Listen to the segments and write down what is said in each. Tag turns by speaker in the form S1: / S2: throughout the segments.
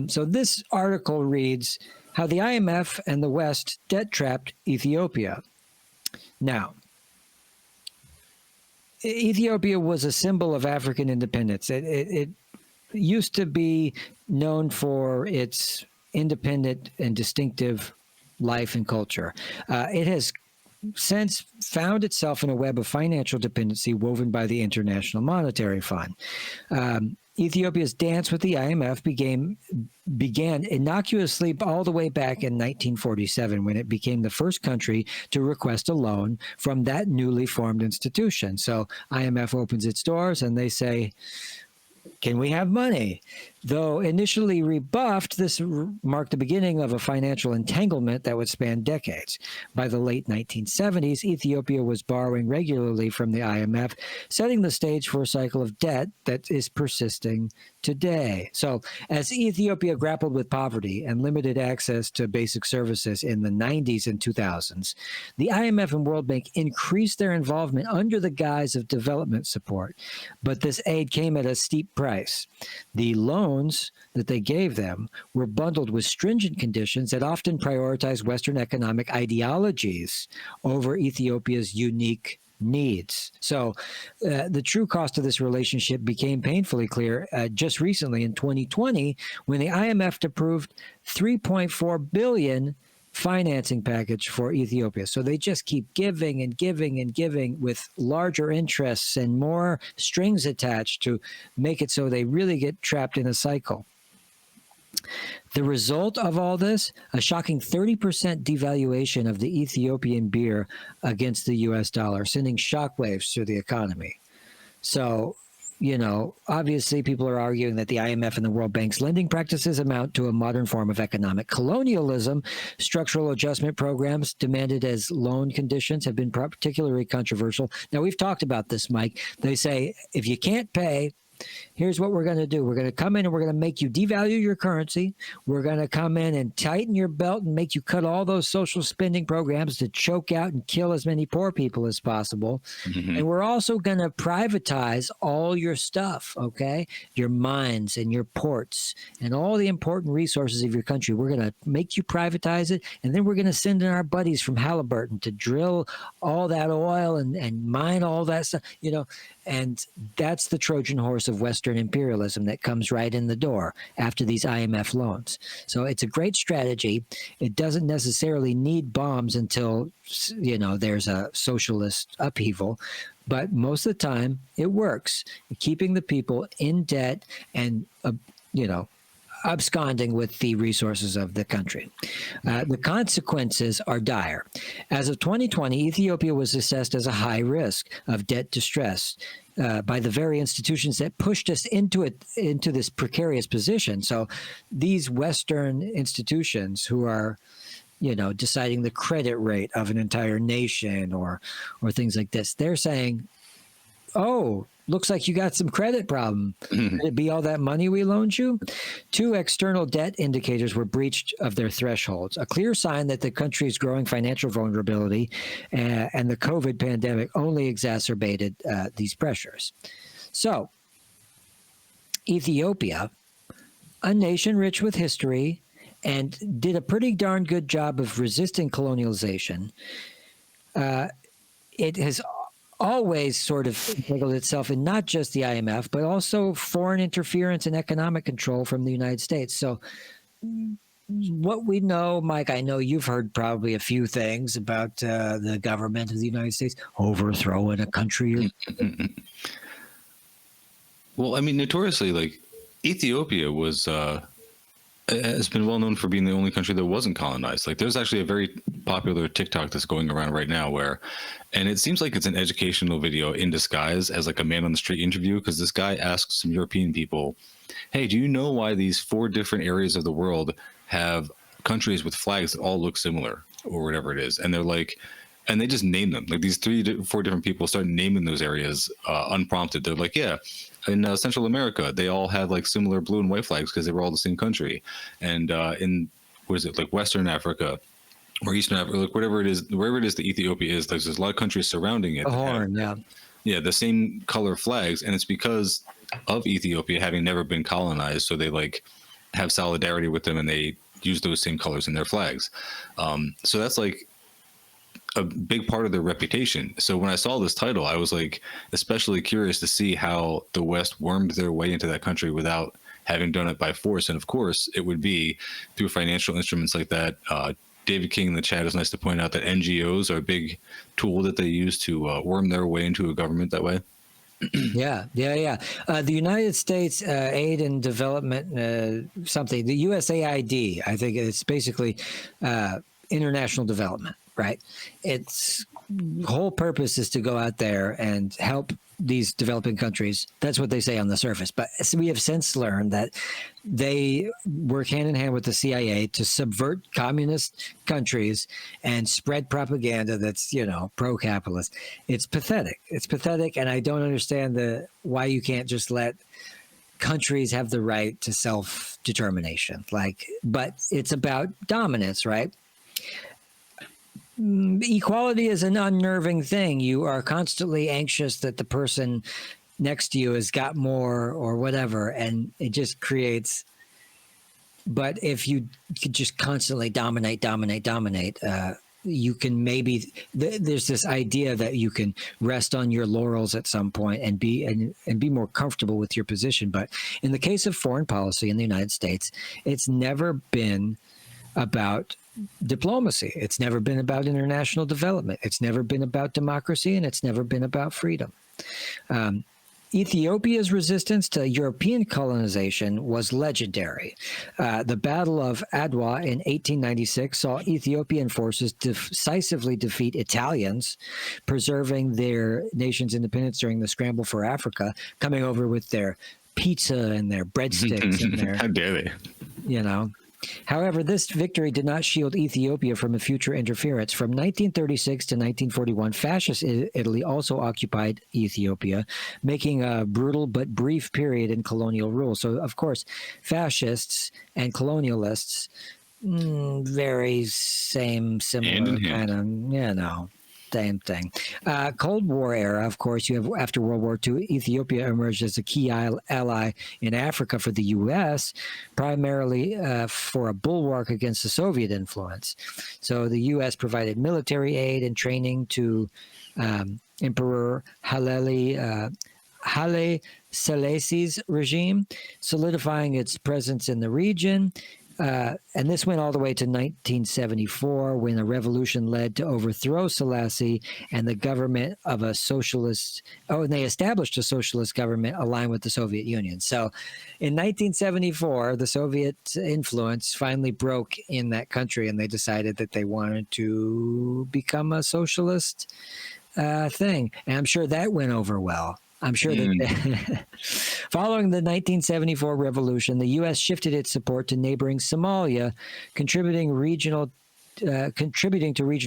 S1: So this article reads how the IMF and the West debt-trapped Ethiopia. Now, Ethiopia was a symbol of African independence. It used to be known for its independent and distinctive life and culture. It has since found itself in a web of financial dependency woven by the International Monetary Fund. Ethiopia's dance with the IMF began innocuously all the way back in 1947 when it became the first country to request a loan from that newly formed institution. So IMF opens its doors and they say, can we have money? Though initially rebuffed, this marked the beginning of a financial entanglement that would span decades. By the late 1970s, Ethiopia was borrowing regularly from the IMF, setting the stage for a cycle of debt that is persisting today. So, as Ethiopia grappled with poverty and limited access to basic services in the 90s and 2000s, the IMF and World Bank increased their involvement under the guise of development support. But this aid came at a steep price. The loans that they gave them were bundled with stringent conditions that often prioritized Western economic ideologies over Ethiopia's unique needs. So the true cost of this relationship became painfully clear just recently in 2020 when the IMF approved $3.4 billion financing package for Ethiopia. So they just keep giving and giving and giving with larger interests and more strings attached to make it so they really get trapped in a cycle. The result of all this, a shocking 30% devaluation of the Ethiopian birr against the US dollar, sending shockwaves through the economy. So, you know, obviously people are arguing that the IMF and the World Bank's lending practices amount to a modern form of economic colonialism. Structural adjustment programs demanded as loan conditions have been particularly controversial. Now, we've talked about this, Mike. They say, if you can't pay, here's what we're going to do. We're going to come in and we're going to make you devalue your currency. We're going to come in and tighten your belt and make you cut all those social spending programs to choke out and kill as many poor people as possible. Mm-hmm. And we're also going to privatize all your stuff, okay? Your mines and your ports and all the important resources of your country. We're going to make you privatize it. And then we're going to send in our buddies from Halliburton to drill all that oil and mine all that stuff, you know. And that's the Trojan horse of Western imperialism that comes right in the door after these IMF loans. So it's a great strategy. It doesn't necessarily need bombs until, you know, there's a socialist upheaval. But most of the time, it works, keeping the people in debt and, you know, absconding with the resources of the country. The consequences are dire. As of 2020, Ethiopia was assessed as a high risk of debt distress by the very institutions that pushed us into this precarious position. So these Western institutions who are, you know, deciding the credit rate of an entire nation or things like this, they're saying, oh, looks like you got some credit problem. Could it be all that money we loaned you? 2 external debt indicators were breached of their thresholds, a clear sign that the country's growing financial vulnerability and the COVID pandemic only exacerbated these pressures. So, Ethiopia, a nation rich with history and did a pretty darn good job of resisting colonialization, it has always sort of entangled itself in not just the IMF, but also foreign interference and economic control from the United States. So what we know, Mike, I know you've heard probably a few things about the government of the United States overthrowing a country.
S2: Well, I mean, notoriously, like, Ethiopia has been well known for being the only country that wasn't colonized. Like, there's actually a very popular TikTok that's going around right now and it seems like it's an educational video in disguise as like a man on the street interview, because this guy asks some European people, hey, do you know why these 4 different areas of the world have countries with flags that all look similar or whatever it is? And they're like, and they just name them. Like, these 4 different people start naming those areas unprompted. They're like, yeah, in Central America, they all had like similar blue and white flags because they were all the same country. And in, what is it, like Western Africa or Eastern Africa, like wherever it is that Ethiopia is, there's a lot of countries surrounding it.
S1: The Horn, yeah.
S2: Yeah, the same color flags. And it's because of Ethiopia having never been colonized. So they like have solidarity with them, and they use those same colors in their flags. So that's like a big part of their reputation. So when I saw this title, I was like especially curious to see how the West wormed their way into that country without having done it by force. And of course, it would be through financial instruments like that. David King in the chat is nice to point out that NGOs are a big tool that they use to worm their way into a government that way.
S1: Yeah. The United States Aid and Development, something, the USAID, I think it's basically international development, right? Its whole purpose is to go out there and help these developing countries. That's what they say on the surface. But we have since learned that they work hand in hand with the CIA to subvert communist countries and spread propaganda that's, pro-capitalist. It's pathetic. It's pathetic. And I don't understand why you can't just let countries have the right to self-determination. But it's about dominance, right? Equality is an unnerving thing. You are constantly anxious that the person next to you has got more or whatever, and it just creates. But if you could just constantly dominate, you can maybe. There's this idea that you can rest on your laurels at some point and be more comfortable with your position. But in the case of foreign policy in the United States, it's never been about diplomacy. It's never been about international development. It's never been about democracy, and it's never been about freedom. Ethiopia's resistance to European colonization was legendary. The Battle of Adwa in 1896 saw Ethiopian forces decisively defeat Italians, preserving their nation's independence during the scramble for Africa, coming over with their pizza and their breadsticks and their,
S2: how dare they?
S1: However, this victory did not shield Ethiopia from a future interference. From 1936 to 1941, fascist Italy also occupied Ethiopia, making a brutal but brief period in colonial rule. So, of course, fascists and colonialists, very similar kind of, same thing. Cold War era, of course, you have after World War II, Ethiopia emerged as a key ally in Africa for the U.S., primarily for a bulwark against the Soviet influence. So the U.S. provided military aid and training to Emperor Haile Selassie's regime, solidifying its presence in the region. And this went all the way to 1974, when a revolution led to overthrow Selassie and the government of a socialist. And they established a socialist government aligned with the Soviet Union. So in 1974, the Soviet influence finally broke in that country, and they decided that they wanted to become a socialist thing. And I'm sure that went over well. I'm sure that following the 1974 revolution, the U.S. shifted its support to neighboring Somalia, contributing to regional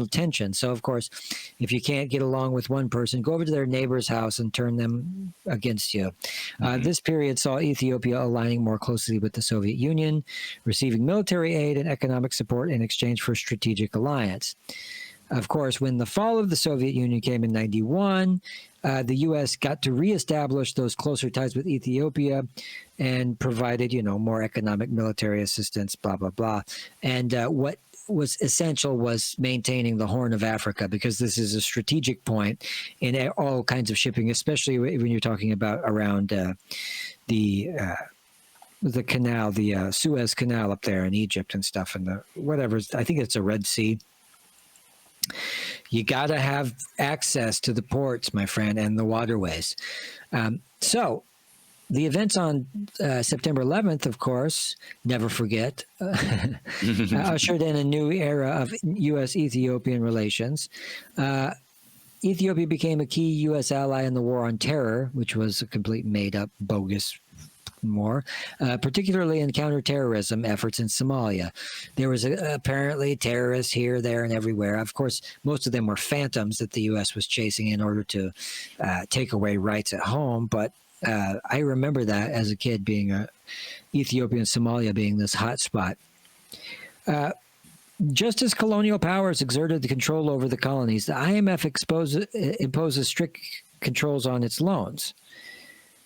S1: tension. So, of course, if you can't get along with one person, go over to their neighbor's house and turn them against you. This period saw Ethiopia aligning more closely with the Soviet Union, receiving military aid and economic support in exchange for strategic alliance. Of course, when the fall of the Soviet Union came in 1991, the U.S. got to reestablish those closer ties with Ethiopia and provided, more economic military assistance, blah, blah, blah. And what was essential was maintaining the Horn of Africa, because this is a strategic point in all kinds of shipping, especially when you're talking about around the canal, the Suez Canal up there in Egypt and stuff, and I think it's a Red Sea. You got to have access to the ports, my friend, and the waterways. So the events on September 11th, of course, never forget, ushered in a new era of U.S.-Ethiopian relations. Ethiopia became a key U.S. ally in the war on terror, which was a complete made-up, bogus war, particularly in counterterrorism efforts in Somalia. There was apparently terrorists here, there, and everywhere. Of course, most of them were phantoms that the U.S. was chasing in order to take away rights at home. But I remember that as a kid, being Ethiopia and Somalia being this hot spot. Just as colonial powers exerted the control over the colonies, the IMF imposes strict controls on its loans.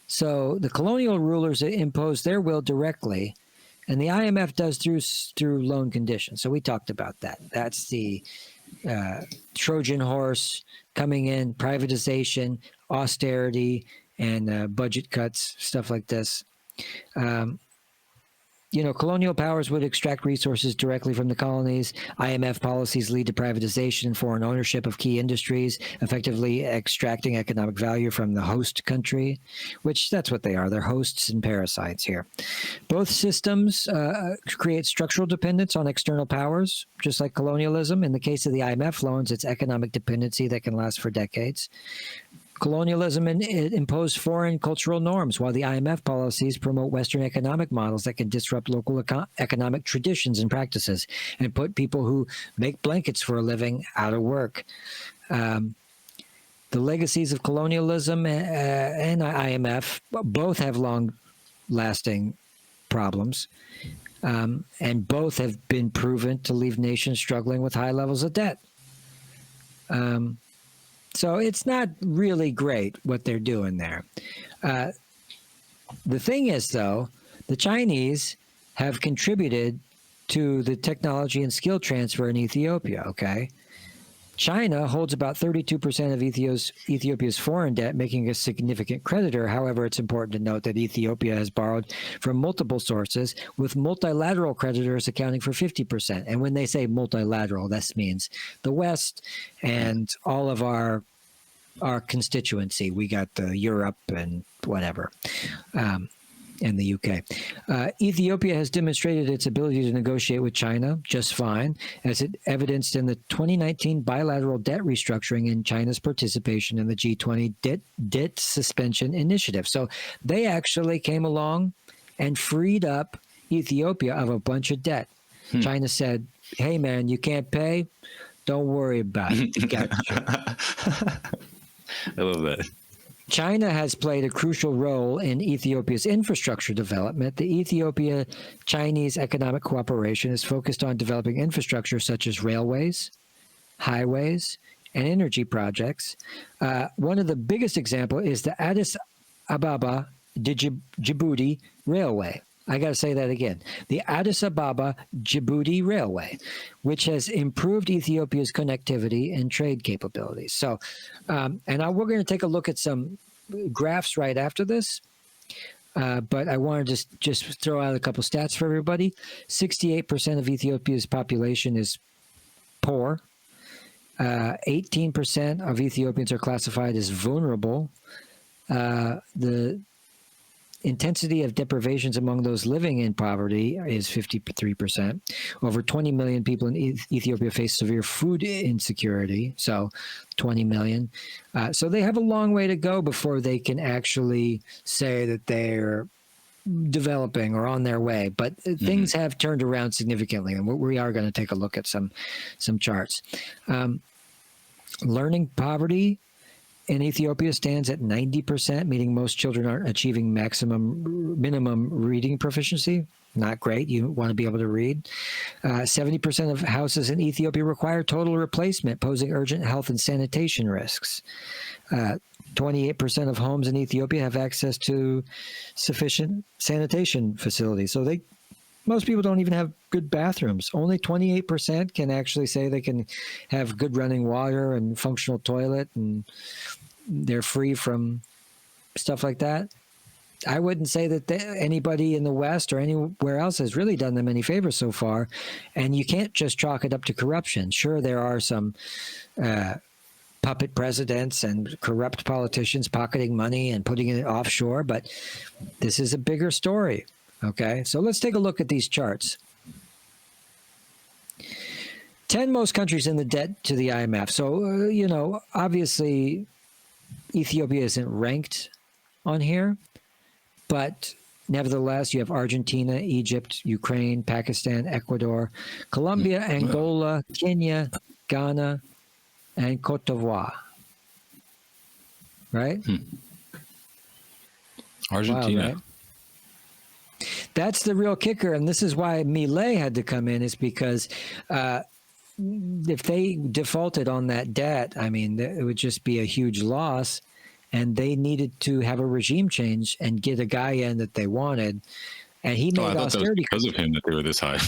S1: So the colonial rulers imposed their will directly, And the IMF does through loan conditions. So we talked about that. That's the Trojan horse coming in, privatization, austerity, and budget cuts, stuff like this. Um, colonial powers would extract resources directly from the colonies. IMF policies lead to privatization and foreign ownership of key industries, effectively extracting economic value from the host country, which that's what they are. They're hosts and parasites here. Both systems create structural dependence on external powers, just like colonialism. In the case of the IMF loans, it's economic dependency that can last for decades. Colonialism imposed foreign cultural norms, while the IMF policies promote Western economic models that can disrupt local economic traditions and practices and put people who make blankets for a living out of work. The legacies of colonialism and IMF both have long-lasting problems, and both have been proven to leave nations struggling with high levels of debt. So it's not really great what they're doing there. The thing is, though, the Chinese have contributed to the technology and skill transfer in Ethiopia, okay? China holds about 32% of Ethiopia's foreign debt, making a significant creditor. However, it's important to note that Ethiopia has borrowed from multiple sources, with multilateral creditors accounting for 50%. And when they say multilateral, this means the West and all of our constituency. We got Europe and whatever. And the UK. Ethiopia has demonstrated its ability to negotiate with China just fine, as it evidenced in the 2019 bilateral debt restructuring and China's participation in the G20 debt suspension initiative. So they actually came along and freed up Ethiopia of a bunch of debt. China said, hey, man, you can't pay? Don't worry about it. Gotcha.
S2: I love that.
S1: China has played a crucial role in Ethiopia's infrastructure development. The Ethiopia-Chinese economic cooperation is focused on developing infrastructure such as railways, highways, and energy projects. One of the biggest examples is the Addis Ababa Djibouti Railway. I got to say that again. The Addis Ababa Djibouti Railway, which has improved Ethiopia's connectivity and trade capabilities. So, we're going to take a look at some graphs right after this. But I wanted to just throw out a couple stats for everybody. 68% of Ethiopia's population is poor. 18% of Ethiopians are classified as vulnerable. The intensity of deprivations among those living in poverty is 53%. Over 20 million people in Ethiopia face severe food insecurity, so 20 million. So they have a long way to go before they can actually say that they're developing or on their way. But things have turned around significantly, and we are going to take a look at some charts. Learning poverty in Ethiopia stands at 90%, meaning most children aren't achieving minimum reading proficiency. Not great. You want to be able to read. 70% of houses in Ethiopia require total replacement, posing urgent health and sanitation risks. 28% of homes in Ethiopia have access to sufficient sanitation facilities. So most people don't even have good bathrooms. Only 28% can actually say they can have good running water and functional toilet, and they're free from stuff like that. I wouldn't say that anybody in the West or anywhere else has really done them any favors so far. And you can't just chalk it up to corruption. Sure, there are some puppet presidents and corrupt politicians pocketing money and putting it offshore, but this is a bigger story. Okay, so let's take a look at these charts. 10 most countries in the debt to the IMF. So, obviously, Ethiopia isn't ranked on here, but nevertheless, you have Argentina, Egypt, Ukraine, Pakistan, Ecuador, Colombia, Angola, Kenya, Ghana, and Cote d'Ivoire. Right?
S2: Argentina.
S1: Wow, right? That's the real kicker, and this is why Milei had to come in, is because if they defaulted on that debt, I mean, it would just be a huge loss, and they needed to have a regime change and get a guy in that they wanted. and he
S2: Oh, I
S1: made
S2: thought that was
S1: austerity.
S2: because of him that they were this high.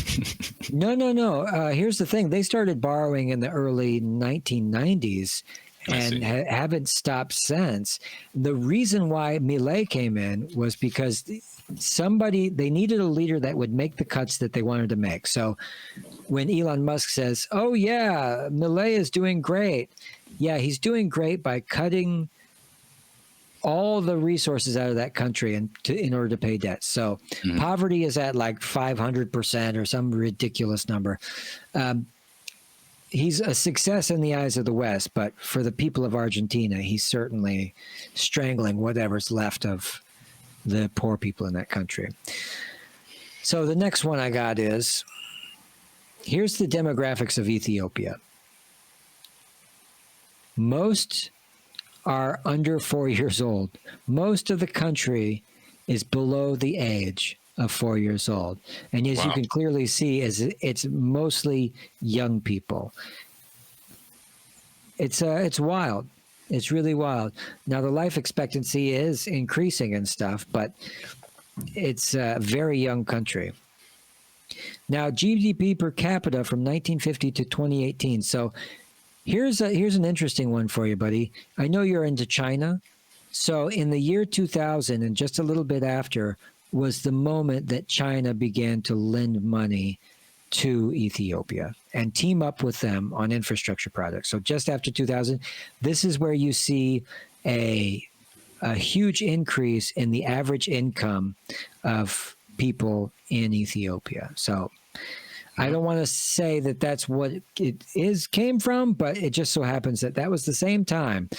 S1: No, no, no. Here's the thing: they started borrowing in the early 1990s
S2: I
S1: and
S2: see.
S1: haven't stopped since. The reason why Millet came in was because they needed a leader that would make the cuts that they wanted to make. So when Elon Musk says, "Oh yeah, Millet is doing great," yeah, he's doing great by cutting all the resources out of that country in order to pay debt. So
S2: Mhm.
S1: poverty is at like 500% or some ridiculous number. Um, he's a success in the eyes of the West, but for the people of Argentina, he's certainly strangling whatever's left of the poor people in that country. So the next one I got is, here's the demographics of Ethiopia. Most are under 4 years old. Most of the country is below the age of 4 years old. And as you
S2: Wow.
S1: can clearly see, it's mostly young people. It's wild. It's really wild. Now the life expectancy is increasing and stuff, but it's a very young country. Now GDP per capita from 1950 to 2018. So here's an interesting one for you, buddy. I know you're into China. So in the year 2000 and just a little bit after was the moment that China began to lend money to Ethiopia and team up with them on infrastructure projects. So just after 2000, this is where you see a huge increase in the average income of people in Ethiopia. So I don't want to say that that's what it came from, but it just so happens that that was the same time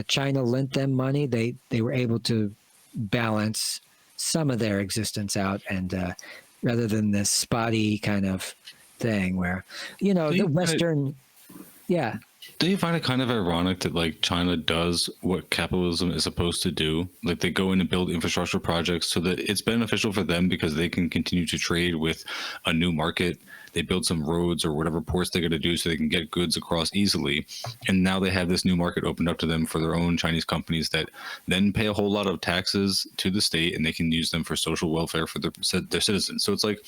S1: China lent them money. They were able to balance some of their existence out, and rather than this spotty kind of thing where, the Western, yeah.
S2: Do you find it kind of ironic that like China does what capitalism is supposed to do? Like they go in and build infrastructure projects so that it's beneficial for them because they can continue to trade with a new market. They build some roads or whatever ports they got to do so they can get goods across easily. And now they have this new market opened up to them for their own Chinese companies that then pay a whole lot of taxes to the state and they can use them for social welfare for their citizens. So it's like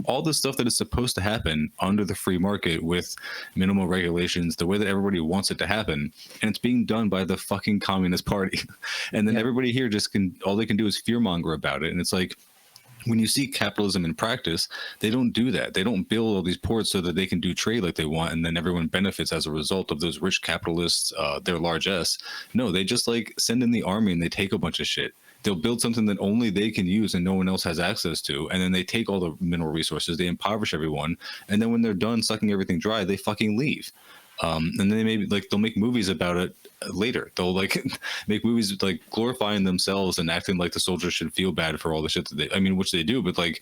S2: all this stuff that is supposed to happen under the free market with minimal regulations, the way that everybody wants it to happen, and it's being done by the fucking Communist Party. And then everybody here just all they can do is fearmonger about it. And it's like, when you see capitalism in practice, they don't do that. They don't build all these ports so that they can do trade like they want, and then everyone benefits as a result of those rich capitalists, their largesse. No, they just like send in the army and they take a bunch of shit. They'll build something that only they can use and no one else has access to, and then they take all the mineral resources, they impoverish everyone, and then when they're done sucking everything dry, they fucking leave. And then maybe like they'll make movies about it later. They'll like make movies like glorifying themselves and acting like the soldiers should feel bad for all the shit that which they do, but like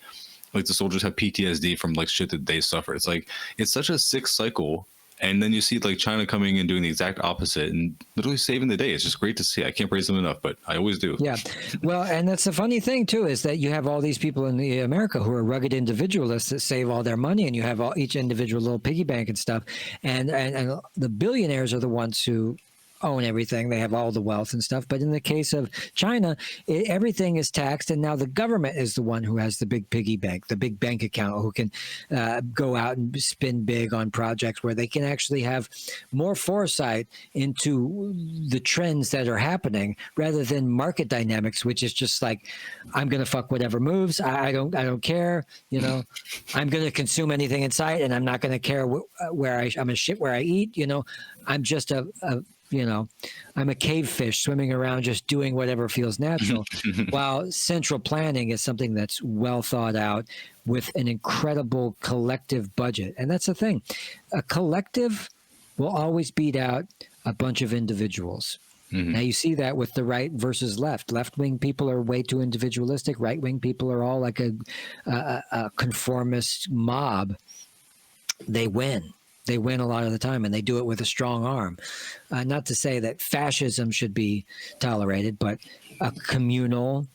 S2: the soldiers have PTSD from like shit that they suffer. It's like, it's such a sick cycle. And then you see like China coming and doing the exact opposite and literally saving the day. It's just great to see. I can't praise them enough, but I always do.
S1: Yeah. Well, and that's the funny thing too, is that you have all these people in America who are rugged individualists that save all their money, and you have each individual little piggy bank and stuff. And the billionaires are the ones who own everything. They have all the wealth and stuff. But in the case of China, everything is taxed, and now the government is the one who has the big piggy bank, the big bank account, who can go out and spin big on projects where they can actually have more foresight into the trends that are happening rather than market dynamics, which is just like, I'm going to fuck whatever moves. I don't care. I'm going to consume anything in sight, and I'm not going to care where I'm going to shit where I eat. I'm just I'm a cave fish swimming around just doing whatever feels natural. While central planning is something that's well thought out with an incredible collective budget. And that's the thing. A collective will always beat out a bunch of individuals. Mm-hmm. Now you see that with the right versus left. Left-wing people are way too individualistic. Right-wing people are all like a conformist mob. They win. They win a lot of the time, and they do it with a strong arm. Not to say that fascism should be tolerated, but a communal,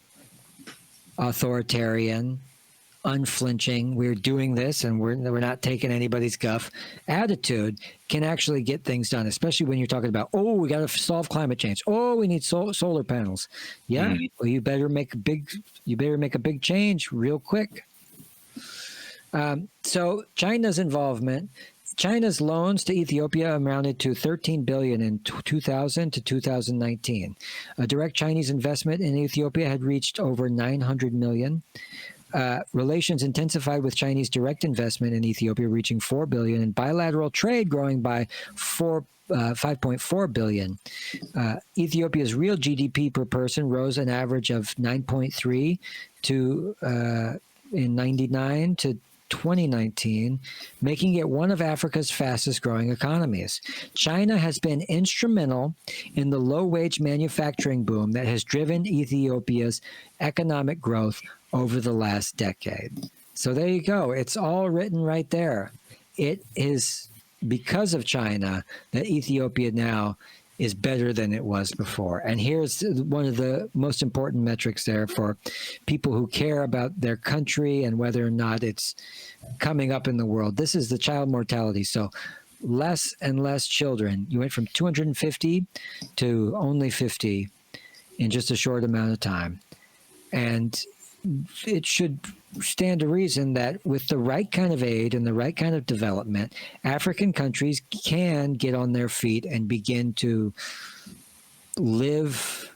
S1: authoritarian, unflinching, we're doing this and we're not taking anybody's guff attitude can actually get things done, especially when you're talking about, oh, we got to solve climate change. Oh, we need solar panels. Yeah. Well, you better make a big change real quick. So China's involvement, China's loans to Ethiopia amounted to 13 billion in 2000 to 2019. A direct Chinese investment in Ethiopia had reached over 900 million. Relations intensified with Chinese direct investment in Ethiopia, reaching 4 billion, and bilateral trade growing by 5.4 billion. Ethiopia's real GDP per person rose an average of 9.3 to in 99 to 2019, making it one of Africa's fastest growing economies. China has been instrumental in the low-wage manufacturing boom that has driven Ethiopia's economic growth over the last decade. So there you go. It's all written right there. It is because of China that Ethiopia now is better than it was before. And here's one of the most important metrics there for people who care about their country and whether or not it's coming up in the world. This is the child mortality. So less and less children. You went from 250 to only 50 in just a short amount of time. And it should stand to reason that with the right kind of aid and the right kind of development, African countries can get on their feet and begin to live,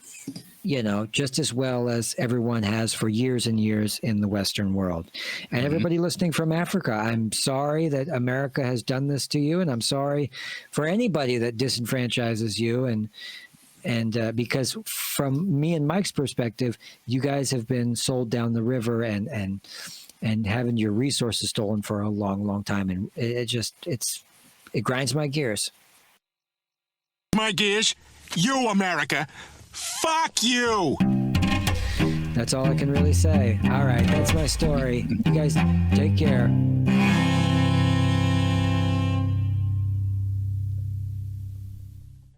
S1: just as well as everyone has for years and years in the Western world. And everybody listening from Africa, I'm sorry that America has done this to you, and I'm sorry for anybody that disenfranchises you. And because from me and Mike's perspective, you guys have been sold down the river and having your resources stolen for a long, long time. And it grinds my gears.
S3: My gears? You, America. Fuck you!
S1: That's all I can really say. All right, that's my story. You guys take care.